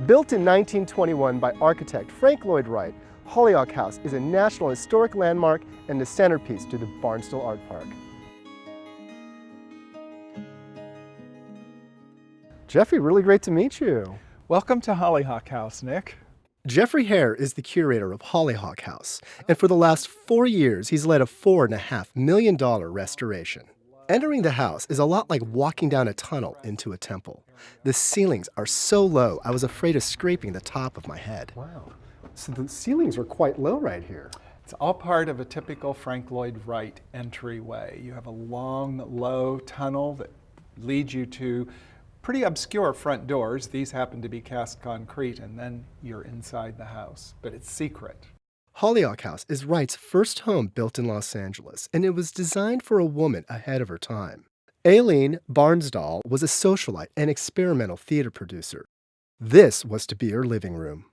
Built in 1921 by architect Frank Lloyd Wright, Hollyhock House is a National Historic Landmark and the centerpiece to the Barnsdall Art Park. Jeffrey, really great to meet you. Welcome to Hollyhock House, Nick. Jeffrey Herr is the curator of Hollyhock House, and for the last 4 years, he's led a $4.5 million restoration. Entering the house is a lot like walking down a tunnel into a temple. The ceilings are so low, I was afraid of scraping the top of my head. Wow. So the ceilings are quite low right here. It's all part of a typical Frank Lloyd Wright entryway. You have a long, low tunnel that leads you to pretty obscure front doors. These happen to be cast concrete, and then you're inside the house, but it's secret. Hollyhock House is Wright's first home built in Los Angeles, and it was designed for a woman ahead of her time. Aileen Barnsdall was a socialite and experimental theater producer. This was to be her living room.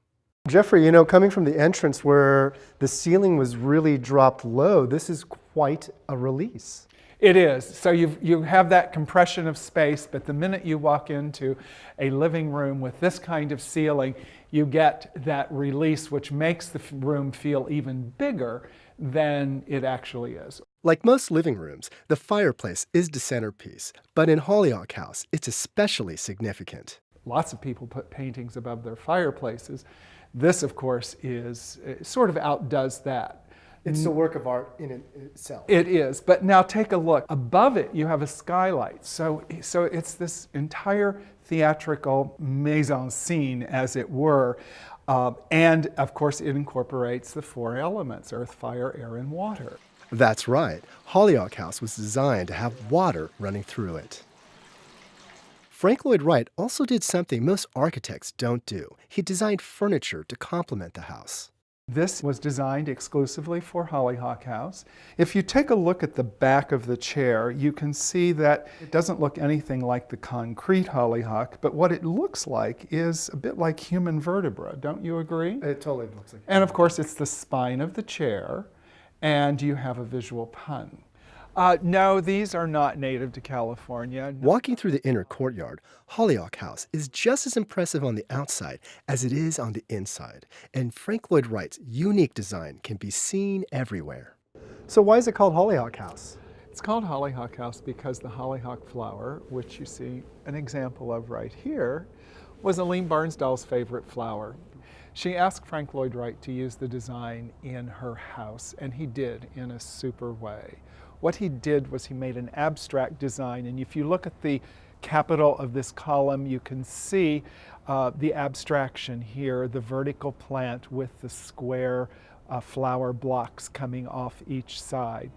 Jeffrey, you know, coming from the entrance where the ceiling was really dropped low, this is quite a release. It is. So you have that compression of space, but the minute you walk into a living room with this kind of ceiling, you get that release, which makes the room feel even bigger than it actually is. Like most living rooms, the fireplace is the centerpiece, but in Hollyhock House, it's especially significant. Lots of people put paintings above their fireplaces. This, of course, sort of outdoes that. It's a work of art in itself. It is, but now take a look. Above it, you have a skylight. So it's this entire theatrical mise-en-scene, as it were. And, of course, it incorporates the 4 elements: earth, fire, air, and water. That's right. Hollyhock House was designed to have water running through it. Frank Lloyd Wright also did something most architects don't do. He designed furniture to complement the house. This was designed exclusively for Hollyhock House. If you take a look at the back of the chair, you can see that it doesn't look anything like the concrete hollyhock, but what it looks like is a bit like human vertebra. Don't you agree? It totally looks like. And of course, it's the spine of the chair, and you have a visual pun. No, these are not native to California. Walking through the inner courtyard, Hollyhock House is just as impressive on the outside as it is on the inside, and Frank Lloyd Wright's unique design can be seen everywhere. So why is it called Hollyhock House? It's called Hollyhock House because the hollyhock flower, which you see an example of right here, was Aileen Barnsdall's favorite flower. She asked Frank Lloyd Wright to use the design in her house, and he did in a super way. What he did was he made an abstract design, and if you look at the capital of this column, you can see the abstraction here, the vertical plant with the square flower blocks coming off each side.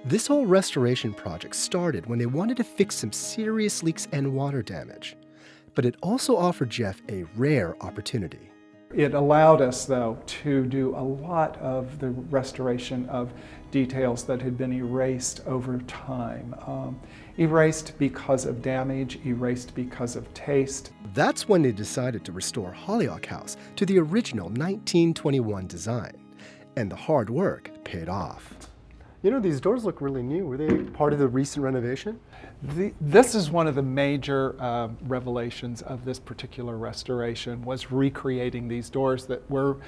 This whole restoration project started when they wanted to fix some serious leaks and water damage. But it also offered Jeff a rare opportunity. It allowed us, though, to do a lot of the restoration of details that had been erased over time. Erased because of damage, erased because of taste. That's when they decided to restore Hollyhock House to the original 1921 design. And the hard work paid off. You know, these doors look really new. Were they part of the recent renovation? This is one of the major revelations of this particular restoration, was recreating these doors that were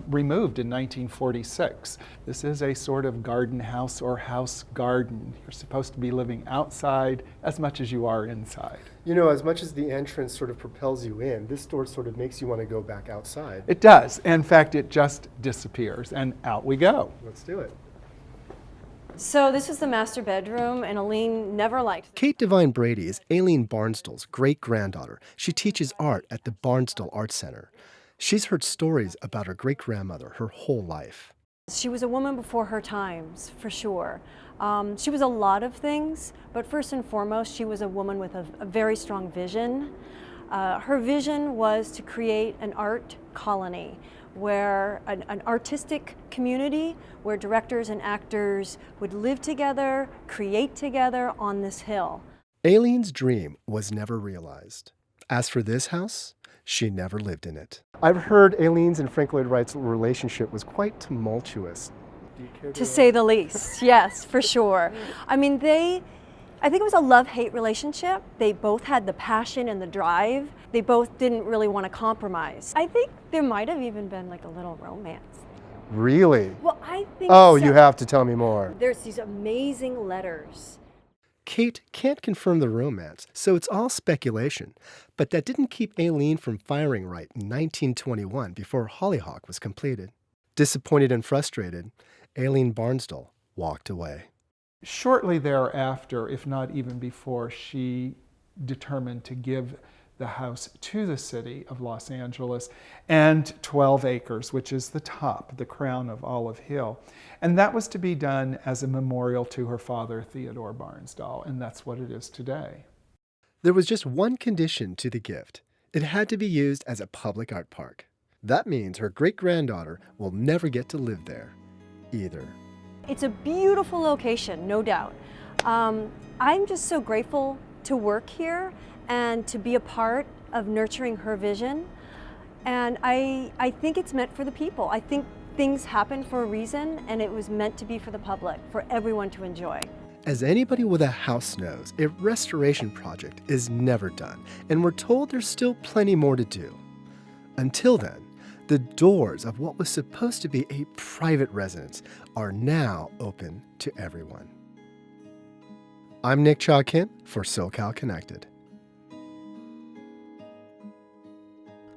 removed in 1946. This is a sort of garden house or house garden. You're supposed to be living outside as much as you are inside. You know, as much as the entrance sort of propels you in, this door sort of makes you want to go back outside. It does. In fact, it just disappears, and out we go. Let's do it. So this is the master bedroom, and Aileen never liked Kate Devine Brady is Aileen Barnsdall's great-granddaughter. She teaches art at the Barnsdall Art Center. She's heard stories about her great-grandmother her whole life. She was a woman before her times, for sure. She was a lot of things, but first and foremost, she was a woman with a very strong vision. Her vision was to create an art colony, where an artistic community where directors and actors would live together, create together on this hill. Aileen's dream was never realized. As for this house, she never lived in it. I've heard Aileen's and Frank Lloyd Wright's relationship was quite tumultuous. To say the least, yes, for sure. I mean, they I think it was a love-hate relationship. They both had the passion and the drive. They both didn't really want to compromise. I think there might have even been like a little romance. Really? Well, I think Oh, so. you have to tell me more. There's these amazing letters. Kate can't confirm the romance, so it's all speculation. But that didn't keep Aileen from firing Wright in 1921 before Hollyhock was completed. Disappointed and frustrated, Aileen Barnsdall walked away. Shortly thereafter, if not even before, she determined to give the house to the city of Los Angeles and 12 acres, which is the top, the crown of Olive Hill. And that was to be done as a memorial to her father, Theodore Barnsdall, and that's what it is today. There was just one condition to the gift. It had to be used as a public art park. That means her great-granddaughter will never get to live there, either. It's a beautiful location, no doubt. I'm just so grateful to work here and to be a part of nurturing her vision. And I think it's meant for the people. I think things happen for a reason, and it was meant to be for the public, for everyone to enjoy. As anybody with a house knows, a restoration project is never done, and we're told there's still plenty more to do. Until then, the doors of what was supposed to be a private residence are now open to everyone. I'm Nic Cha Kim for SoCal Connected.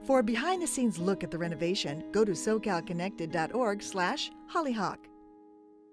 For a behind-the-scenes look at the renovation, go to socalconnected.org/Hollyhock.